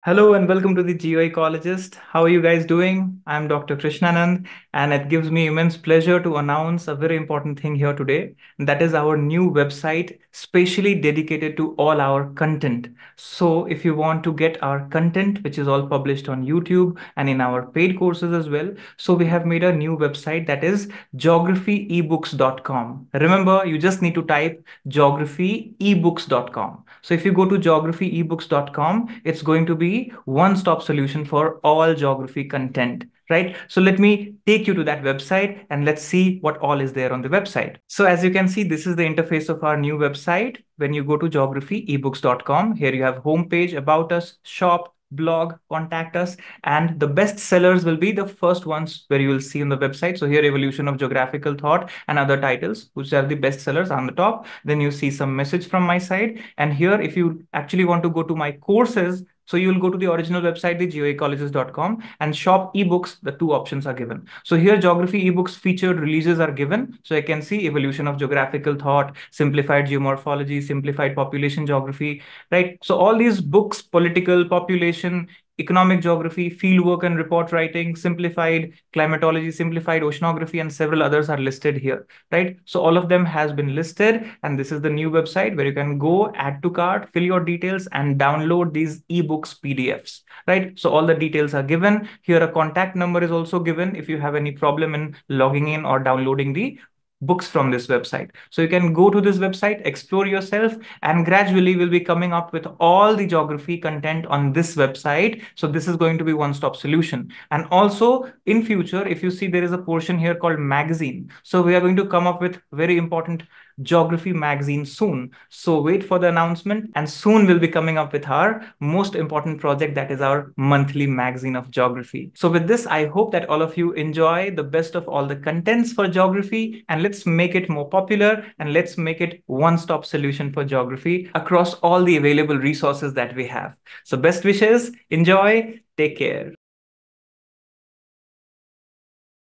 Hello and welcome to the GeoEcologist. How are you guys doing? I'm Dr. Krishnanand, and it gives me immense pleasure to announce a very important thing here today. And that is our new website, specially dedicated to all our content. So, if you want to get our content, which is all published on YouTube and in our paid courses as well, so we have made a new website that is geographyebooks.com. Remember, you just need to type geographyebooks.com. So if you go to geographyebooks.com, it's going to be one-stop solution for all geography content, right? So let me take you to that website and let's see what all is there on the website. So as you can see, this is the interface of our new website. When you go to geographyebooks.com, here you have homepage, about us, shop, blog, contact us, and the best sellers will be the first ones where you will see on the website. So here, evolution of geographical thought and other titles, which are the best sellers on the top. Then you see some message from my side. And here, if you actually want to go to my courses, so you will go to the original website, the geoecologist.com, and shop ebooks. The two options are given. So here, geography ebooks featured releases are given. So I can see evolution of geographical thought, simplified geomorphology, simplified population geography, right? So all these books, political, population, economic geography, fieldwork and report writing, simplified climatology, simplified oceanography, and several others are listed here, right? So all of them has been listed, and this is the new website where you can go, add to cart, fill your details, and download these ebooks PDFs, right? So all the details are given. Here a contact number is also given if you have any problem in logging in or downloading the books from this website. So you can go to this website, explore yourself, and gradually we'll be coming up with all the geography content on this website. So this is going to be one-stop solution. And also in future, if you see, there is a portion here called magazine. So we are going to come up with very important geography magazine soon. So wait for the announcement, and soon we'll be coming up with our most important project, that is our monthly magazine of geography. So with this, I hope that all of you enjoy the best of all the contents for geography, and let's make it more popular, and let's make it one-stop solution for geography across all the available resources that we have. So best wishes, enjoy, take care.